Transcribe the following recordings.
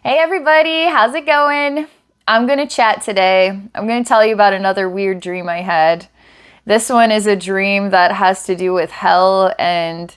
Hey everybody, how's it going? I'm gonna chat today. I'm gonna tell you about another weird dream I had. This one is a dream that has to do with hell and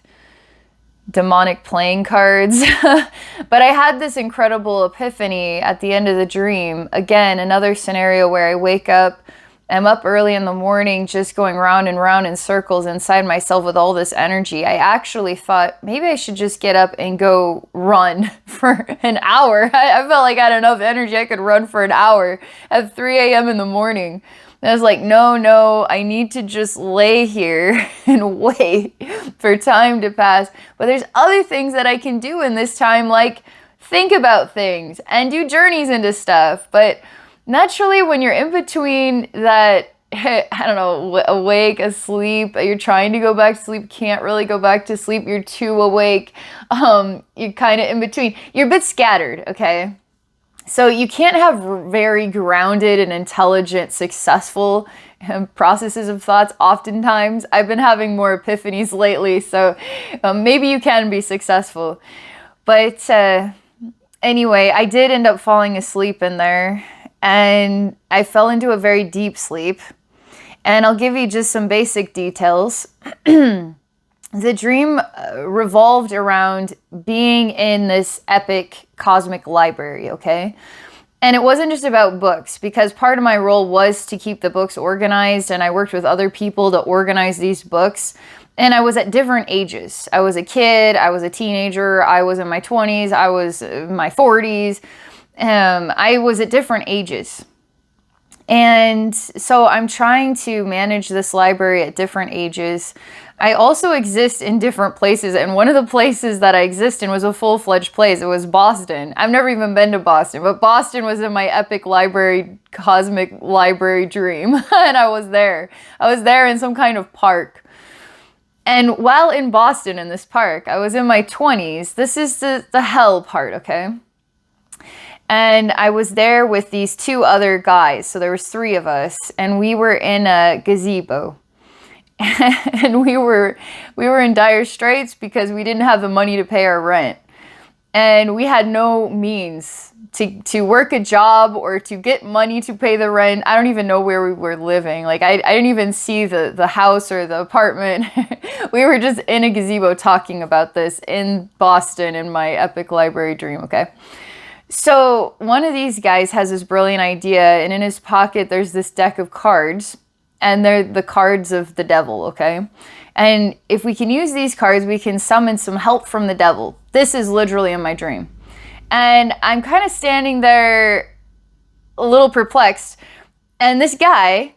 demonic playing cards. But I had this incredible epiphany at the end of the dream. Again, another scenario where I wake up, I'm up early in the morning just going round and round in circles inside myself with all this energy. I actually thought maybe I should just get up and go run for an hour. I felt like I had enough energy. I could run for an hour at 3 a.m. in the morning. And I was like, no, I need to just lay here and wait for time to pass. But there's other things that I can do in this time, like think about things and do journeys into stuff. But naturally, when you're in between that, I don't know, awake, asleep, you're trying to go back to sleep, can't really go back to sleep, you're too awake, you're kind of in between. You're a bit scattered, okay? So you can't have very grounded and intelligent, successful processes of thoughts oftentimes. I've been having more epiphanies lately, so maybe you can be successful. But anyway, I did end up falling asleep in there, and I fell into a very deep sleep. And I'll give you just some basic details. The dream revolved around being in this epic cosmic library, okay? And it wasn't just about books, because part of my role was to keep the books organized, and I worked with other people to organize these books. And I was at different ages. I was a kid, I was a teenager, I was in my 20s, I was in my 40s. I was at different ages. And so I'm trying to manage this library at different ages. I also exist in different places, and one of the places that I exist in was a full-fledged place. It was Boston. I've never even been to Boston, but Boston was in my epic library, cosmic library dream, and I was there. I was there in some kind of park. And while in Boston in this park, I was in my 20s. This is the hell part, okay? And I was there with these two other guys. So there was three of us, and we were in a gazebo. And we were in dire straits because we didn't have the money to pay our rent. And we had no means to work a job or to get money to pay the rent. I don't even know where we were living. Like I didn't even see the house or the apartment. We were just in a gazebo talking about this in Boston in my epic library dream, okay? So one of these guys has this brilliant idea, and in his pocket there's this deck of cards, and they're the cards of the devil, okay? And if we can use these cards, we can summon some help from the devil. This is literally in my dream. And I'm kind of standing there a little perplexed, and this guy,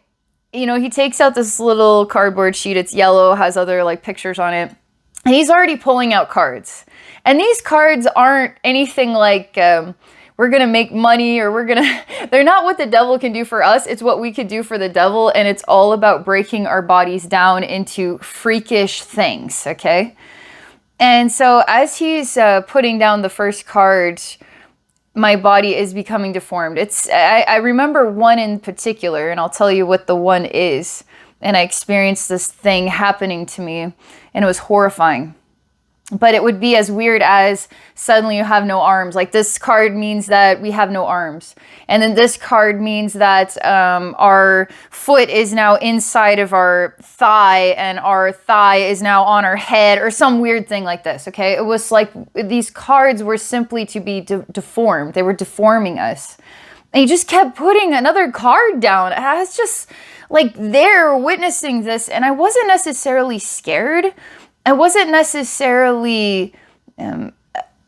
you know, he takes out this little cardboard sheet. It's yellow, has other like pictures on it, and he's already pulling out cards. And these cards aren't anything like we're going to make money, or they're not what the devil can do for us. It's what we could do for the devil. And it's all about breaking our bodies down into freakish things. Okay. And so as he's putting down the first card, my body is becoming deformed. I remember one in particular, and I'll tell you what the one is. And I experienced this thing happening to me, and it was horrifying. But it would be as weird as suddenly you have no arms. Like this card means that we have no arms. And then this card means that our foot is now inside of our thigh, and our thigh is now on our head, or some weird thing like this, okay? It was like these cards were simply to be deformed. They were deforming us. And he just kept putting another card down. And I was just like there witnessing this, and I wasn't necessarily scared. I wasn't necessarily a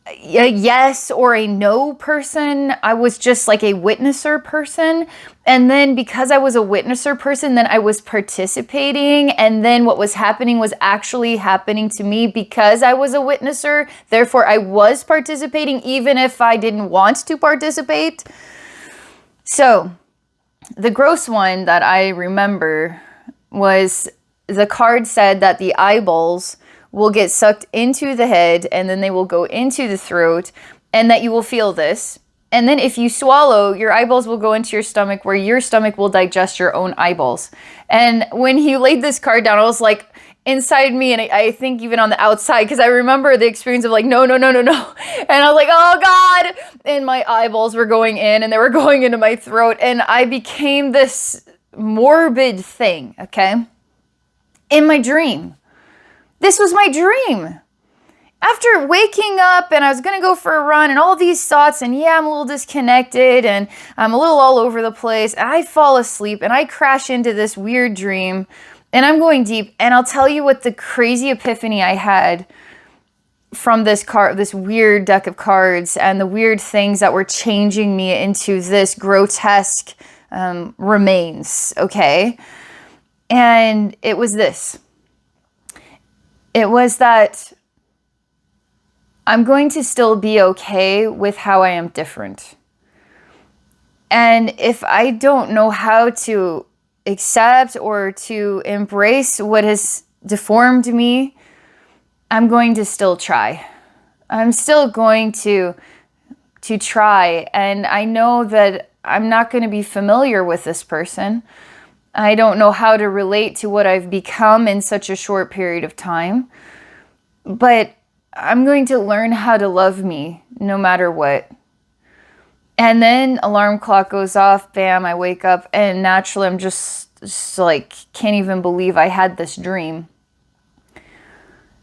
yes or a no person. I was just like a witnesser person. And then because I was a witnesser person, then I was participating. And then what was happening was actually happening to me because I was a witnesser. Therefore, I was participating even if I didn't want to participate. So the gross one that I remember was the card said that the eyeballs will get sucked into the head, and then they will go into the throat, and that you will feel this. And then if you swallow, your eyeballs will go into your stomach, where your stomach will digest your own eyeballs. And when he laid this card down, I was like, inside me, and I think even on the outside, because I remember the experience of like, no. And I was like, oh God. And my eyeballs were going in, and they were going into my throat. And I became this morbid thing, okay? In my dream. This was my dream. After waking up and I was going to go for a run and all these thoughts, and yeah, I'm a little disconnected and I'm a little all over the place, and I fall asleep and I crash into this weird dream, and I'm going deep. And I'll tell you what the crazy epiphany I had from this weird deck of cards, and the weird things that were changing me into this grotesque remains, okay? And it was this. It was that I'm going to still be okay with how I am different. And if I don't know how to accept or to embrace what has deformed me, I'm going to still try. I'm still going to try. And I know that I'm not going to be familiar with this person. I don't know how to relate to what I've become in such a short period of time. But I'm going to learn how to love me no matter what. And then alarm clock goes off, bam, I wake up, and naturally I'm just like, can't even believe I had this dream.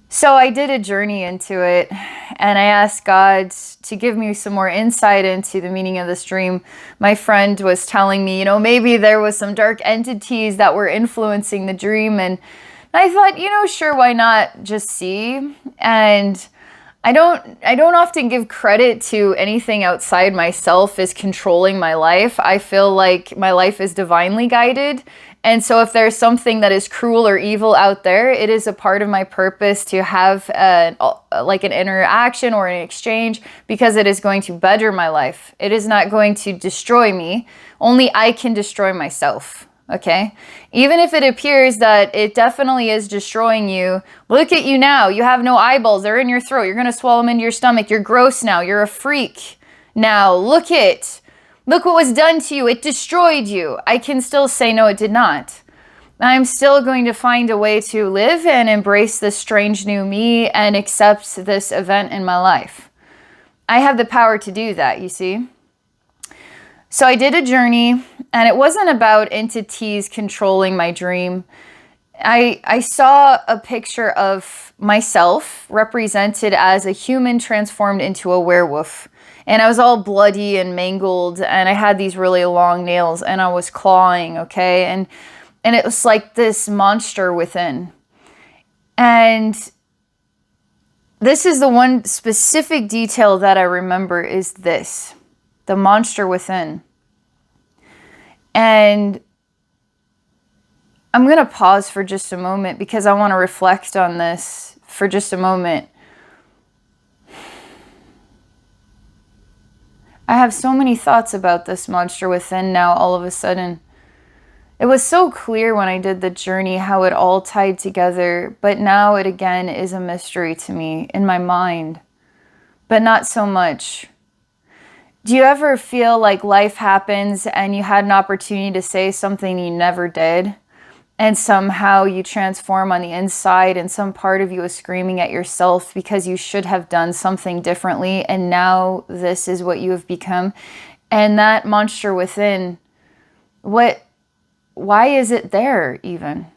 So I did a journey into it, and I asked God to give me some more insight into the meaning of this dream. My friend was telling me, maybe there was some dark entities that were influencing the dream, and I thought, sure, why not just see? And I don't often give credit to anything outside myself as controlling my life. I feel like my life is divinely guided. And so if there's something that is cruel or evil out there, it is a part of my purpose to have an interaction or an exchange, because it is going to better my life. It is not going to destroy me. Only I can destroy myself. Okay? Even if it appears that it definitely is destroying you, look at you now. You have no eyeballs. They're in your throat. You're going to swallow them into your stomach. You're gross now. You're a freak now. Look what was done to you. It destroyed you. I can still say, no, it did not. I'm still going to find a way to live and embrace this strange new me and accept this event in my life. I have the power to do that, you see? So I did a journey, and it wasn't about entities controlling my dream. I saw a picture of myself represented as a human transformed into a werewolf. And I was all bloody and mangled, and I had these really long nails, and I was clawing, okay? And it was like this monster within. And this is the one specific detail that I remember, is this. The monster within. And I'm going to pause for just a moment, because I want to reflect on this for just a moment. I have so many thoughts about this monster within now all of a sudden. It was so clear when I did the journey how it all tied together, but now it again is a mystery to me in my mind, but not so much. Do you ever feel like life happens and you had an opportunity to say something you never did, and somehow you transform on the inside, and some part of you is screaming at yourself because you should have done something differently, and now this is what you have become? And that monster within, why is it there even?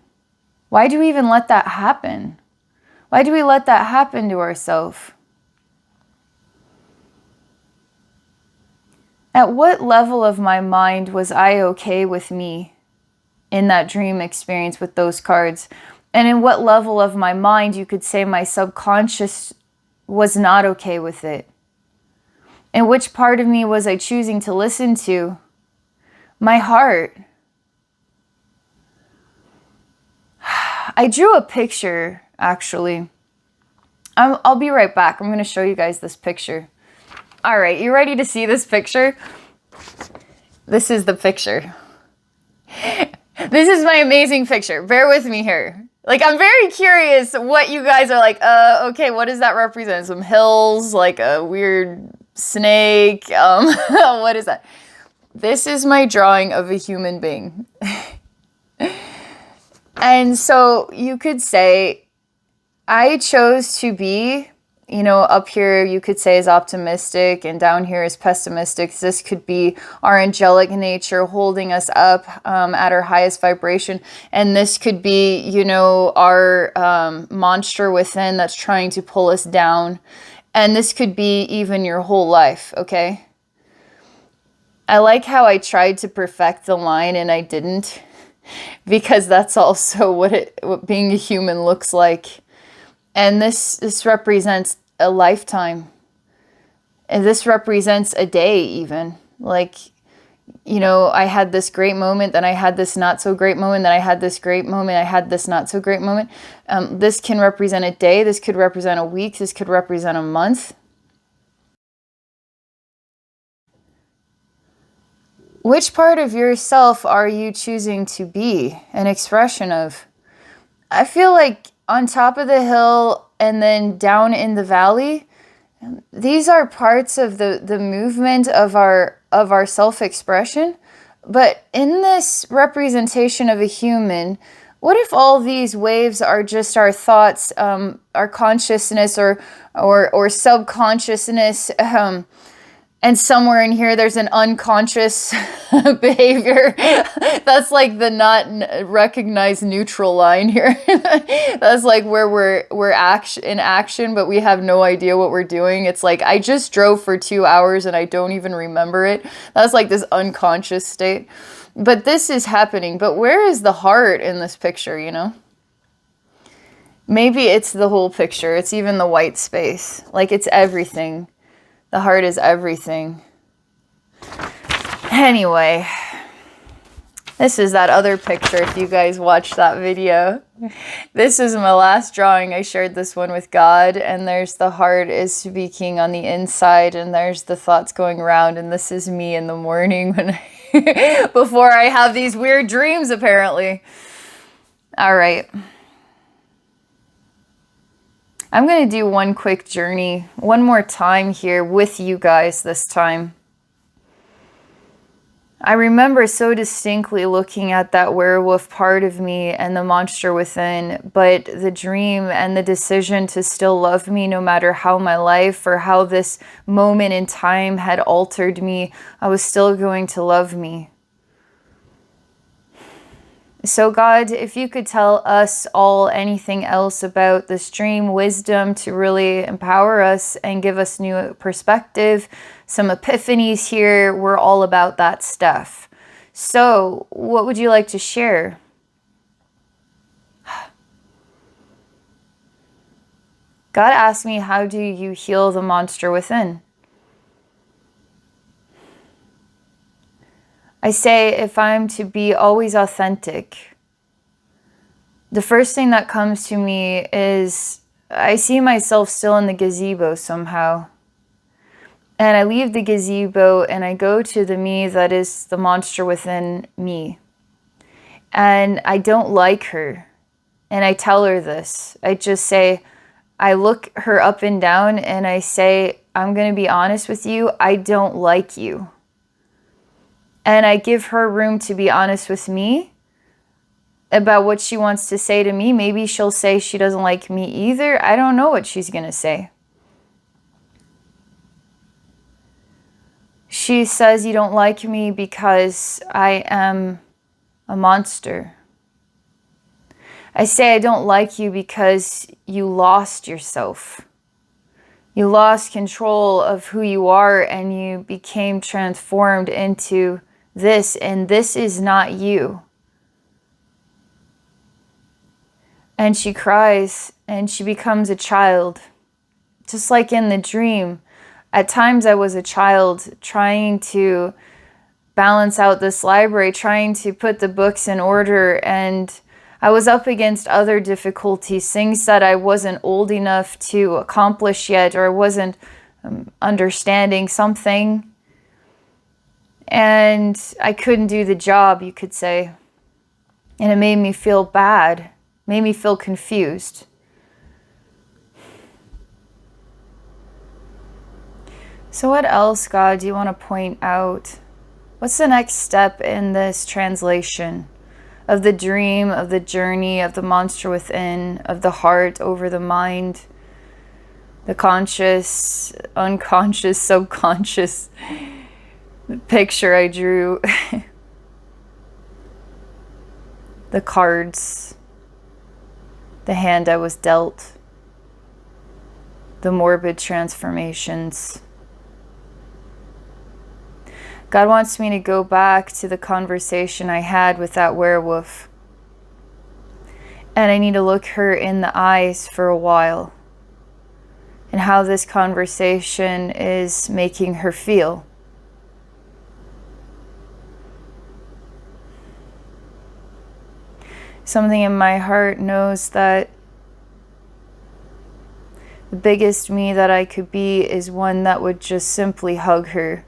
Why do we even let that happen? Why do we let that happen to ourselves? At what level of my mind was I okay with me in that dream experience with those cards? And in what level of my mind you could say my subconscious was not okay with it? And which part of me was I choosing to listen to? My heart. I drew a picture, actually. I'll be right back. I'm going to show you guys this picture. All right, you ready to see this picture? This is the picture. This is my amazing picture. Bear with me here. Like, I'm very curious what you guys are like, okay, what does that represent? Some hills, like a weird snake. What is that? This is my drawing of a human being. And so you could say, I chose to be, up here you could say is optimistic and down here is pessimistic. This could be our angelic nature holding us up at our highest vibration. And this could be, our monster within that's trying to pull us down. And this could be even your whole life, okay? I like how I tried to perfect the line and I didn't, because that's also what being a human looks like. And this represents a lifetime. And this represents a day even. Like, I had this great moment, then I had this not so great moment, then I had this great moment, I had this not so great moment. This can represent a day, this could represent a week, this could represent a month. Which part of yourself are you choosing to be an expression of? I feel like on top of the hill and then down in the valley, these are parts of the movement of our self-expression. But in this representation of a human, what if all these waves are just our thoughts, our consciousness or subconsciousness, and somewhere in here there's an unconscious behavior. That's like the not recognized neutral line here. That's like where we're in action, but we have no idea what we're doing. It's like, I just drove for 2 hours and I don't even remember it. That's like this unconscious state. But this is happening. But where is the heart in this picture, Maybe it's the whole picture. It's even the white space. Like, it's everything. The heart is everything. Anyway, this is that other picture if you guys watched that video. This is my last drawing. I shared this one with God, and there's the heart is speaking on the inside, and there's the thoughts going around, and this is me in the morning when before I have these weird dreams, apparently. All right. I'm going to do one quick journey, one more time here with you guys this time. I remember so distinctly looking at that werewolf part of me and the monster within, but the dream and the decision to still love me no matter how my life or how this moment in time had altered me, I was still going to love me. So God, if you could tell us all anything else about this dream, wisdom to really empower us and give us new perspective, some epiphanies here, we're all about that stuff. So what would you like to share? God asked me, how do you heal the monster within? I say, if I'm to be always authentic, the first thing that comes to me is I see myself still in the gazebo somehow. And I leave the gazebo and I go to the me that is the monster within me. And I don't like her. And I tell her this. I just say, I look her up and down and I say, I'm going to be honest with you, I don't like you. And I give her room to be honest with me about what she wants to say to me. Maybe she'll say she doesn't like me either. I don't know what she's going to say. She says you don't like me because I am a monster. I say I don't like you because you lost yourself. You lost control of who you are and you became transformed into this, and this is not you. And she cries and she becomes a child. Just like in the dream, at times I was a child trying to balance out this library, trying to put the books in order, and I was up against other difficulties, things that I wasn't old enough to accomplish yet, or I wasn't understanding something. And I couldn't do the job, you could say. And it made me feel bad, made me feel confused. So what else, God, do you want to point out? What's the next step in this translation of the dream, of the journey, of the monster within, of the heart over the mind, the conscious, unconscious, subconscious picture I drew, the cards, the hand I was dealt, the morbid transformations. God wants me to go back to the conversation I had with that werewolf. And I need to look her in the eyes for a while. And how this conversation is making her feel. Something in my heart knows that the biggest me that I could be is one that would just simply hug her.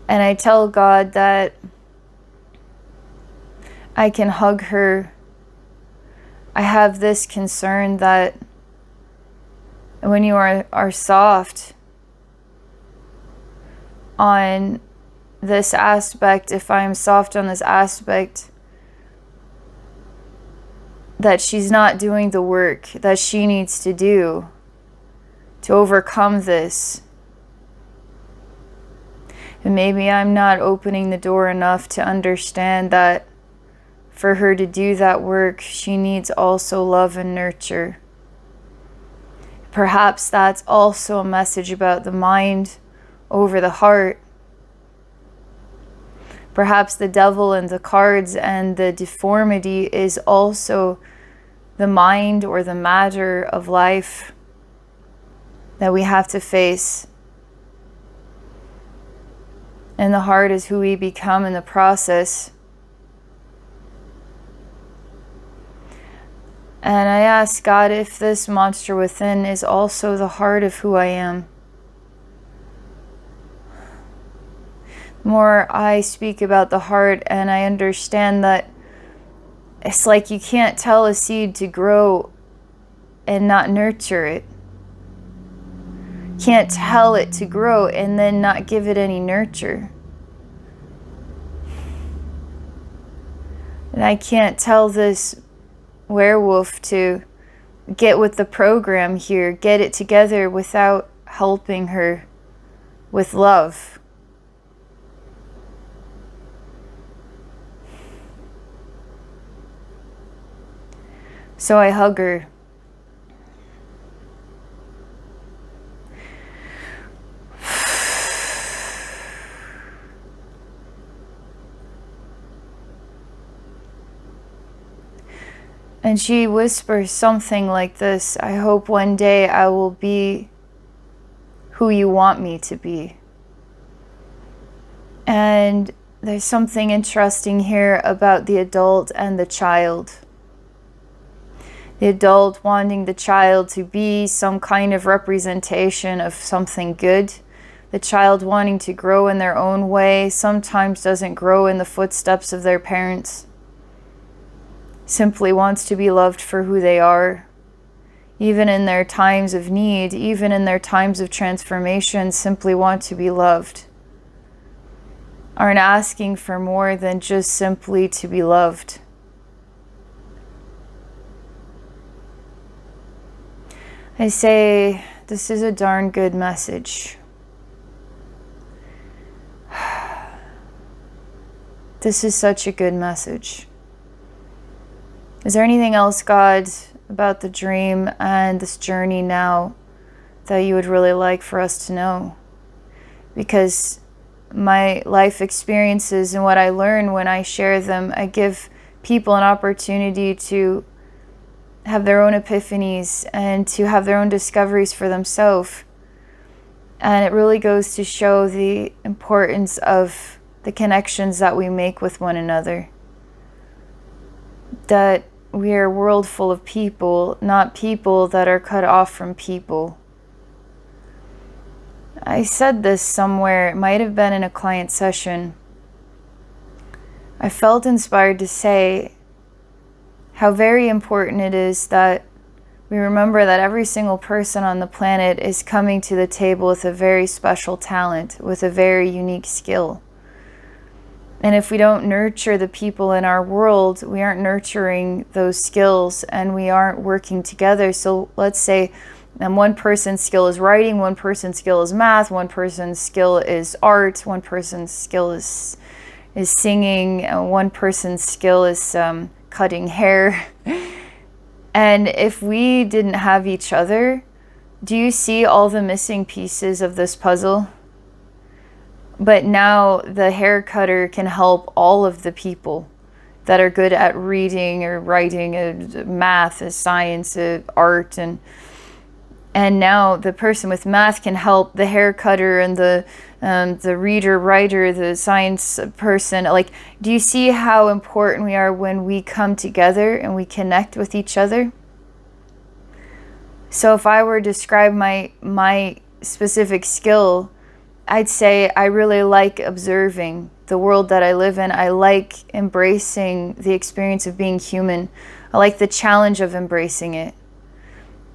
And I tell God that I can hug her. I have this concern that when you are soft on this aspect, if I'm soft on this aspect, that she's not doing the work that she needs to do to overcome this. And maybe I'm not opening the door enough to understand that for her to do that work, she needs also love and nurture. Perhaps that's also a message about the mind over the heart. Perhaps the devil and the cards and the deformity is also the mind or the matter of life that we have to face. And the heart is who we become in the process. And I ask God if this monster within is also the heart of who I am. The more I speak about the heart and I understand that it's like you can't tell a seed to grow and not nurture it. Can't tell it to grow and then not give it any nurture. And I can't tell this werewolf to get with the program here, get it together without helping her with love. So I hug her. And she whispers something like this: I hope one day I will be who you want me to be. And there's something interesting here about the adult and the child. The adult wanting the child to be some kind of representation of something good. The child wanting to grow in their own way, sometimes doesn't grow in the footsteps of their parents. Simply wants to be loved for who they are. Even in their times of need, even in their times of transformation, simply want to be loved. Aren't asking for more than just simply to be loved. I say, this is a darn good message. This is such a good message. Is there anything else, God, about the dream and this journey now that you would really like for us to know? Because my life experiences and what I learn when I share them, I give people an opportunity to have their own epiphanies and to have their own discoveries for themselves. And it really goes to show the importance of the connections that we make with one another. That we are a world full of people, not people that are cut off from people. I said this somewhere, it might have been in a client session. I felt inspired to say how very important it is that we remember that every single person on the planet is coming to the table with a very special talent, with a very unique skill. And if we don't nurture the people in our world, we aren't nurturing those skills and we aren't working together. So let's say one person's skill is writing, one person's skill is math, one person's skill is art, one person's skill is singing, and one person's skill is cutting hair. And if we didn't have each other, do you see all the missing pieces of this puzzle? But now the hair cutter can help all of the people that are good at reading or writing, math, science, art, and now the person with math can help the hair cutter and the reader, writer, the science person. Like, do you see how important we are when we come together and we connect with each other? So if I were to describe my specific skill, I'd say I really like observing the world that I live in. I like embracing the experience of being human. I like the challenge of embracing it.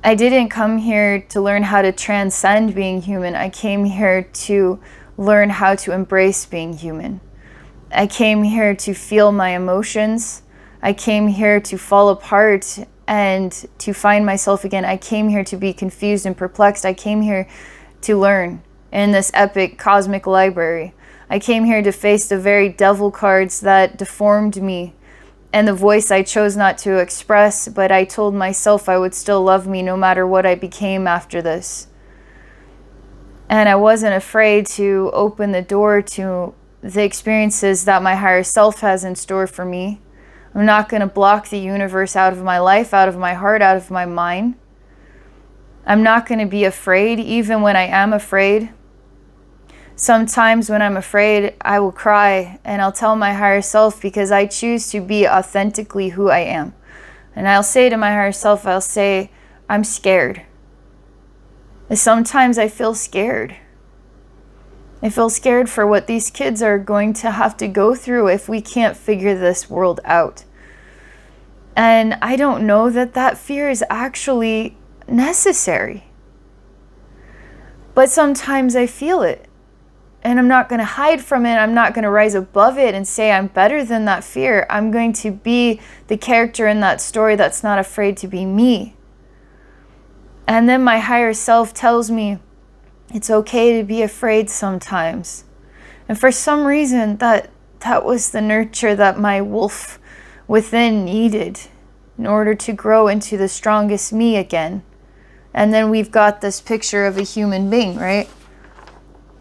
I didn't come here to learn how to transcend being human. I came here to learn how to embrace being human. I came here to feel my emotions. I came here to fall apart and to find myself again. I came here to be confused and perplexed. I came here to learn in this epic cosmic library. I came here to face the very devil cards that deformed me and the voice I chose not to express, but I told myself I would still love me no matter what I became after this. And I wasn't afraid to open the door to the experiences that my higher self has in store for me. I'm not going to block the universe out of my life, out of my heart, out of my mind. I'm not going to be afraid, even when I am afraid. Sometimes when I'm afraid, I will cry and I'll tell my higher self, because I choose to be authentically who I am. And I'll say to my higher self, I'll say, I'm scared. And sometimes I feel scared. I feel scared for what these kids are going to have to go through if we can't figure this world out. And I don't know that fear is actually necessary. But sometimes I feel it. And I'm not going to hide from it. I'm not going to rise above it and say I'm better than that fear. I'm going to be the character in that story that's not afraid to be me. And then my higher self tells me it's okay to be afraid sometimes. And for some reason, that was the nurture that my wolf within needed in order to grow into the strongest me again. And then we've got this picture of a human being, right?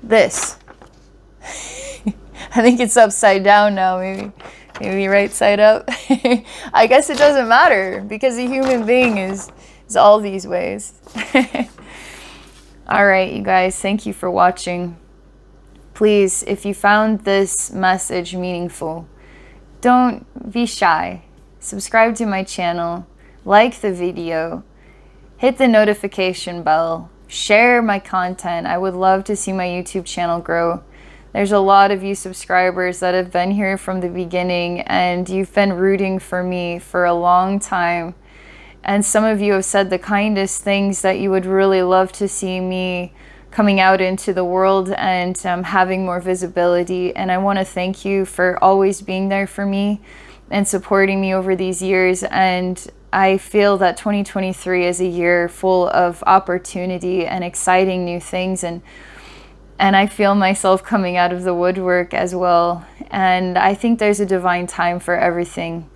This. I think it's upside down now, maybe right side up. I guess it doesn't matter, because a human being is all these ways. All right, you guys, thank you for watching. Please, if you found this message meaningful, don't be shy. Subscribe to my channel, like the video, hit the notification bell, share my content. I would love to see my YouTube channel grow. There's a lot of you subscribers that have been here from the beginning, and you've been rooting for me for a long time. And some of you have said the kindest things, that you would really love to see me coming out into the world and having more visibility. And I want to thank you for always being there for me and supporting me over these years. And I feel that 2023 is a year full of opportunity and exciting new things. And I feel myself coming out of the woodwork as well. And I think there's a divine time for everything.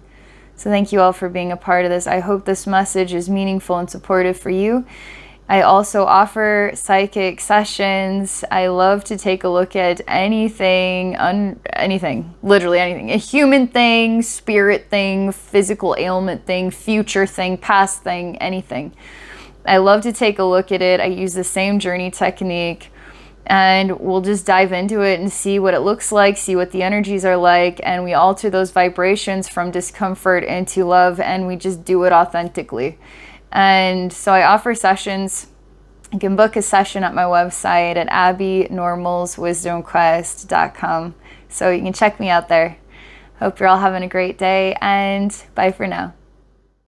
So thank you all for being a part of this. I hope this message is meaningful and supportive for you. I also offer psychic sessions. I love to take a look at anything, literally anything. A human thing, spirit thing, physical ailment thing, future thing, past thing, anything. I love to take a look at it. I use the same journey technique. And we'll just dive into it and see what it looks like, see what the energies are like, and we alter those vibrations from discomfort into love, and we just do it authentically. And so I offer sessions. You can book a session at my website at abbeynormalswisdomquest.com. So you can check me out there. Hope you're all having a great day, and bye for now.